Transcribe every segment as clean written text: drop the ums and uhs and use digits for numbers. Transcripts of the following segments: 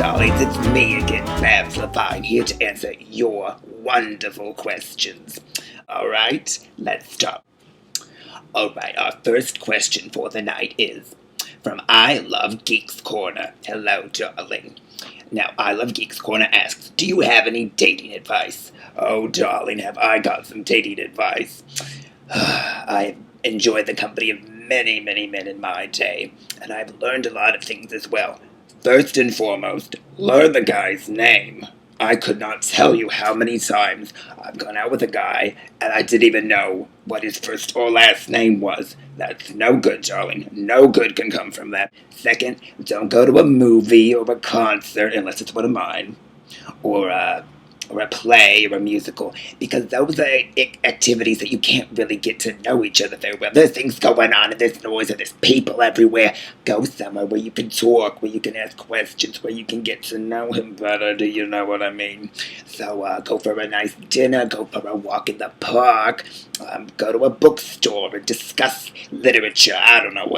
darlings, it's me again, Babs Levine, here to answer your wonderful questions. Alright, let's start. Alright, our first question for the night is from I Love Geeks Corner. Hello, darling. Now, I Love Geeks Corner asks, do you have any dating advice? Oh, darling, have I got some dating advice. I enjoyed the company of many, many men in my day, and I've learned a lot of things as well. First and foremost, learn the guy's name. I could not tell you how many times I've gone out with a guy and I didn't even know what his first or last name was. That's no good, darling. No good can come from that. Second, don't go to a movie or a concert unless it's one of mine, or a play or a musical, because those are activities that you can't really get to know each other very well. There's things going on and there's noise and there's people everywhere. Go somewhere where you can talk, where you can ask questions, where you can get to know him better. Do you know what I mean? So go for a nice dinner, go for a walk in the park, go to a bookstore and discuss literature. I don't know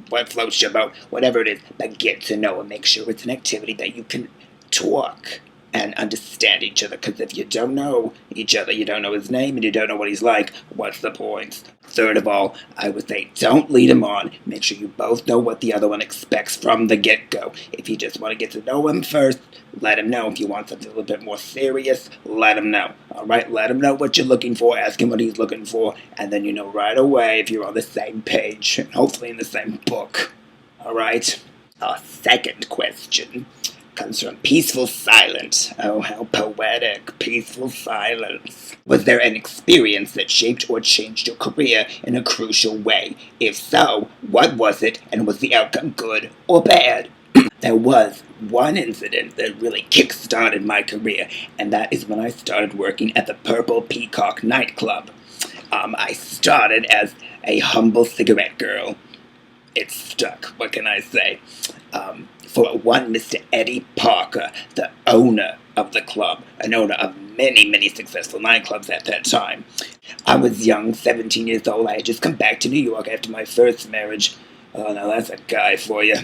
what floats your boat, whatever it is, but get to know and make sure it's an activity that you can talk and understand each other, because if you don't know each other, you don't know his name, and you don't know what he's like, what's the point? Third of all, I would say don't lead him on. Make sure you both know what the other one expects from the get-go. If you just want to get to know him first, let him know. If you want something a little bit more serious, let him know. Alright, let him know what you're looking for, ask him what he's looking for, and then you know right away if you're on the same page, and hopefully in the same book. Alright? Our second question comes from Peaceful Silence. Oh, how poetic. Peaceful Silence. Was there an experience that shaped or changed your career in a crucial way? If so, what was it, and was the outcome good or bad? There was one incident that really kick-started my career, and that is when I started working at the Purple Peacock nightclub. I started as a humble cigarette girl. It stuck, what can I say? For one Mr. Eddie Parker, the owner of the club, an owner of many, many successful nightclubs at that time. I was young, 17 years old. I had just come back to New York after my first marriage. Oh, now that's a guy for you.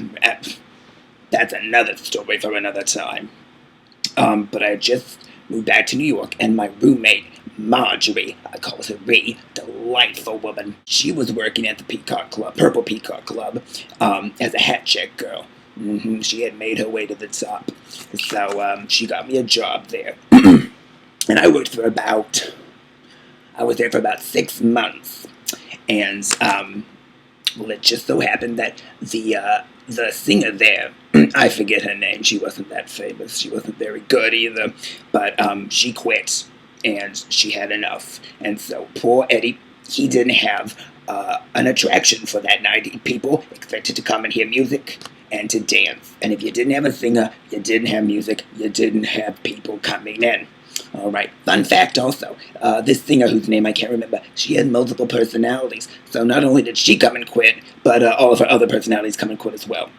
That's another story for another time. But I had just moved back to New York, and my roommate, Marjorie, I call her Ree, delightful woman. She was working at the Peacock Club, Purple Peacock Club, as a hat check girl. She had made her way to the top. So she got me a job there. And I was there for about 6 months. And, well, it just so happened that the singer there, I forget her name, she wasn't that famous, she wasn't very good either, but she quit, and she had enough. And so poor Eddie, he didn't have an attraction for that night. People expected to come and hear music and to dance. And if you didn't have a singer, you didn't have music, you didn't have people coming in. Alright, fun fact also, this singer whose name I can't remember, she had multiple personalities. So not only did she come and quit, but all of her other personalities come and quit as well.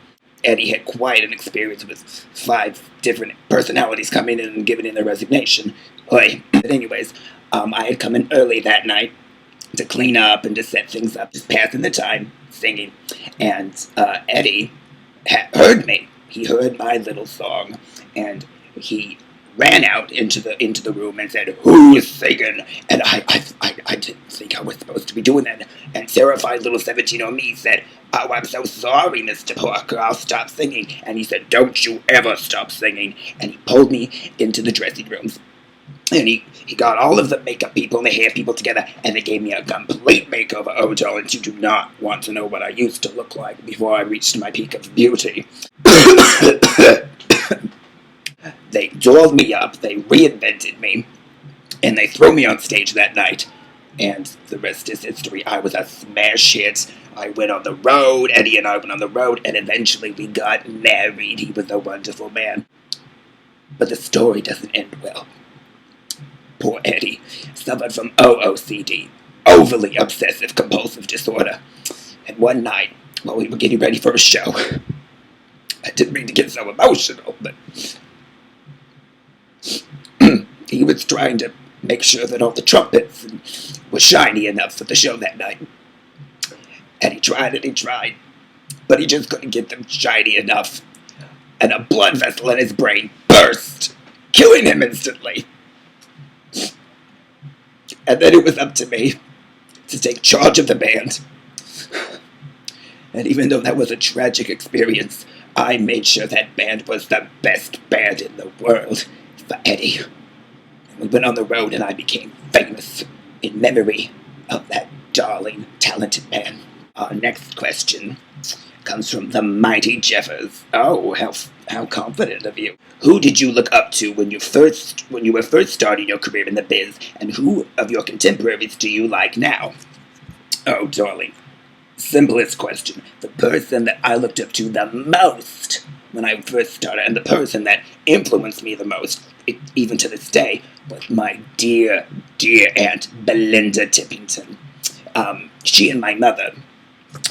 Eddie had quite an experience with 5 different personalities coming in and giving in their resignation. But anyways, I had come in early that night to clean up and to set things up, just passing the time, singing. And Eddie had heard me. He heard my little song, and he ran out into the room and said, "Who is singing?" And I didn't think I was supposed to be doing that. And terrified little 17-year-old me said, "Oh, I'm so sorry, Mr. Parker, I'll stop singing." And he said, "Don't you ever stop singing." And he pulled me into the dressing rooms. And he got all of the makeup people and the hair people together, and they gave me a complete makeover. Oh, darling, you do not want to know what I used to look like before I reached my peak of beauty. They dolled me up, they reinvented me, and they threw me on stage that night. And the rest is history. I was a smash hit. I went on the road, Eddie and I went on the road, and eventually we got married. He was a wonderful man. But the story doesn't end well. Poor Eddie suffered from OOCD, overly obsessive compulsive disorder. And one night, while we were getting ready for a show, I didn't mean to get so emotional, but he was trying to make sure that all the trumpets were shiny enough for the show that night. And he tried, but he just couldn't get them shiny enough. and a blood vessel in his brain burst, killing him instantly. And then it was up to me to take charge of the band. And even though that was a tragic experience, I made sure that band was the best band in the world for Eddie. And we went on the road and I became famous in memory of that darling, talented man. Our next question comes from the mighty Jeffers. Oh, how confident of you. Who did you look up to when you were first starting your career in the biz, and who of your contemporaries do you like now? Oh, darling. Simplest question. The person that I looked up to the most when I first started, and the person that influenced me the most, even to this day, was my dear, dear Aunt Belinda Tippington. She and my mother,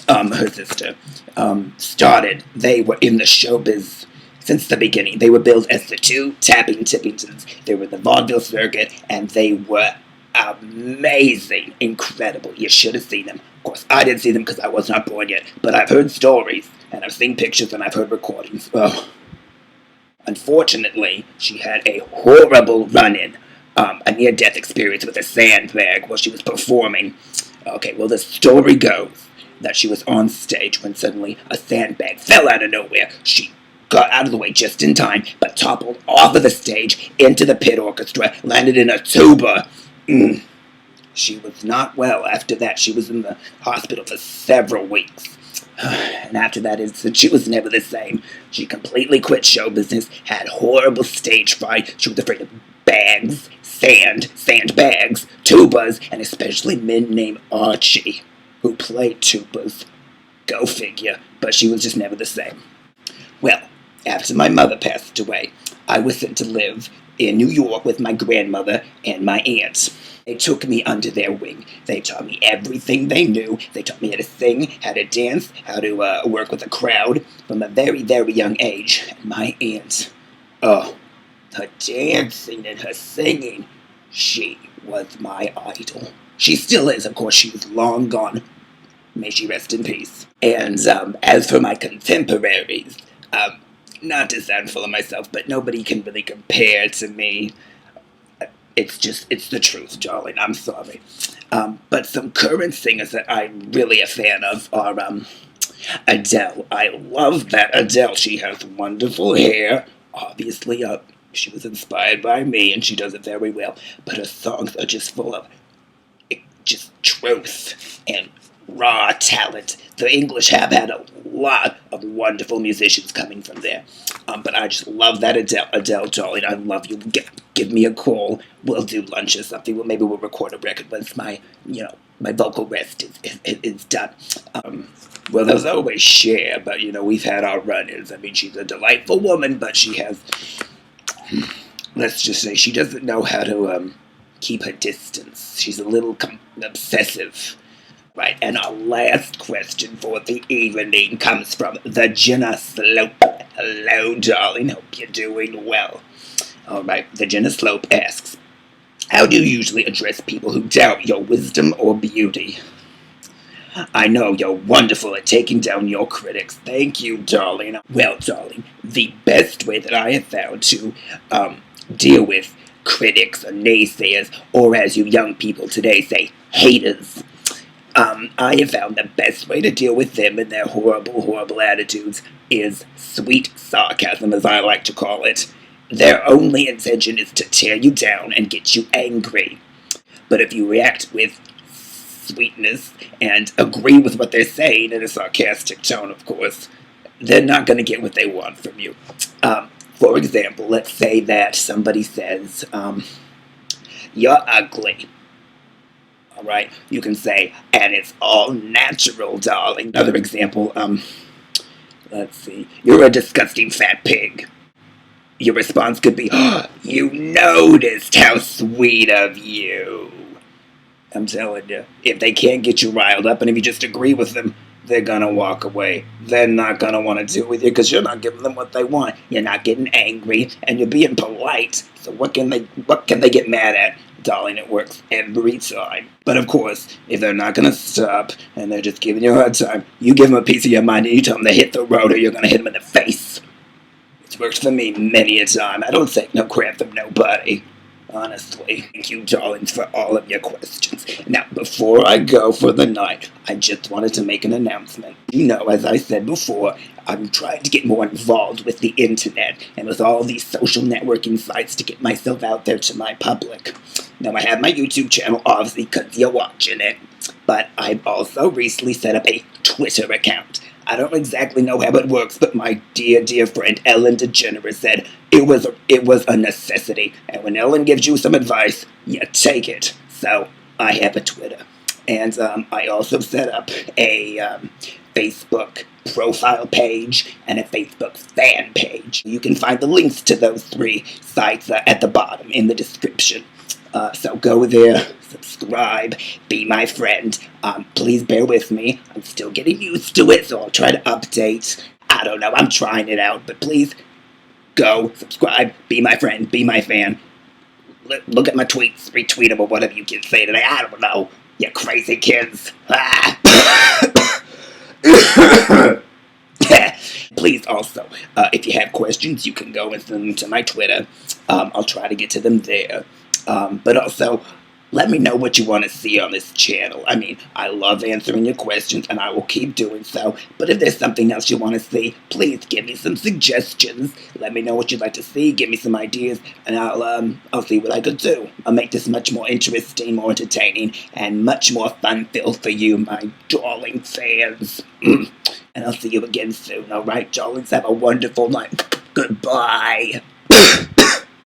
her sister, they were in the showbiz since the beginning. They were billed as the two tapping Tippingtons. They were the vaudeville circuit, and they were amazing, incredible. You should have seen them. Of course, I didn't see them because I was not born yet, but I've heard stories, and I've seen pictures, and I've heard recordings. Oh. Unfortunately, she had a horrible run-in, a near-death experience with a sandbag while she was performing. Okay, well, the story goes that she was on stage when suddenly a sandbag fell out of nowhere. She got out of the way just in time, but toppled off of the stage into the pit orchestra, landed in a tuba. She was not well after that. She was in the hospital for several weeks. And after that incident, she was never the same. She completely quit show business, had horrible stage fright. She was afraid of bags, sandbags, tubas, and especially men named Archie, who played tubas. Go figure. But she was just never the same. Well, after my mother passed away, I was sent to live in New York with my grandmother and my aunt. They took me under their wing. They taught me everything they knew. They taught me how to sing, how to dance, how to work with a crowd from a very, very young age. And my aunt, her dancing and her singing, she was my idol. She still is, of course. She's long gone. May she rest in peace. And as for my contemporaries, not to sound full of myself, but nobody can really compare to me. It's the truth, darling. I'm sorry. But some current singers that I'm really a fan of are Adele. I love that Adele. She has wonderful hair. Obviously, she was inspired by me, and she does it very well. But her songs are just full of just truth and raw talent. The English have had a lot of wonderful musicians coming from there. But I just love that Adele, darling. I love you. Give me a call. We'll do lunch or something. Well, maybe we'll record a record once my vocal rest is done. Well, there's always Cher, but, we've had our run-ins. I mean, she's a delightful woman, but she has, let's just say, she doesn't know how to keep her distance. She's a little obsessive. Right, and our last question for the evening comes from the Jenna Slope. Hello, darling. Hope you're doing well. All right, the Jenna Slope asks, how do you usually address people who doubt your wisdom or beauty? I know you're wonderful at taking down your critics. Thank you, darling. Well, darling, the best way that I have found to deal with critics or naysayers, or as you young people today say, haters, I have found the best way to deal with them and their horrible, horrible attitudes is sweet sarcasm, as I like to call it. Their only intention is to tear you down and get you angry. But if you react with sweetness and agree with what they're saying in a sarcastic tone, of course, they're not going to get what they want from you. For example, let's say that somebody says, you're ugly. All right, you can say, and it's all natural, darling. Another example, let's see, you're a disgusting fat pig. Your response could be, oh, you noticed, how sweet of you. I'm telling you, if they can't get you riled up, and if you just agree with them, they're gonna walk away. They're not gonna want to deal with you because you're not giving them what they want. You're not getting angry, and you're being polite. So what can they get mad at? Darling, it works every time. But of course, if they're not gonna stop and they're just giving you a hard time, you give them a piece of your mind and you tell them to hit the road or you're gonna hit them in the face. It's worked for me many a time. I don't take no crap from nobody. Honestly, thank you, darlings, for all of your questions. Now, before I go for the night, I just wanted to make an announcement. You know, as I said before, I'm trying to get more involved with the internet and with all these social networking sites to get myself out there to my public. Now, I have my YouTube channel, obviously, because you're watching it, but I've also recently set up a Twitter account. I don't exactly know how it works, but my dear friend Ellen DeGeneres said it was a necessity. And when Ellen gives you some advice, you take it. So I have a Twitter, and I also set up a Facebook profile page and a Facebook fan page. You can find the links to those three sites at the bottom in the description. So go there, subscribe, be my friend. Please bear with me. I'm still getting used to it, so I'll try to update. I don't know, I'm trying it out, but please go, subscribe, be my friend, be my fan. Look at my tweets, retweet them, or whatever you can say today. I don't know, you crazy kids. Please also, if you have questions, you can go and send them to my Twitter. I'll try to get to them there. But also, let me know what you want to see on this channel. I mean, I love answering your questions, and I will keep doing so. But if there's something else you want to see, please give me some suggestions. Let me know what you'd like to see. Give me some ideas, and I'll see what I could do. I'll make this much more interesting, more entertaining, and much more fun-filled for you, my darling fans. And I'll see you again soon. All right, darlings, have a wonderful night. Goodbye.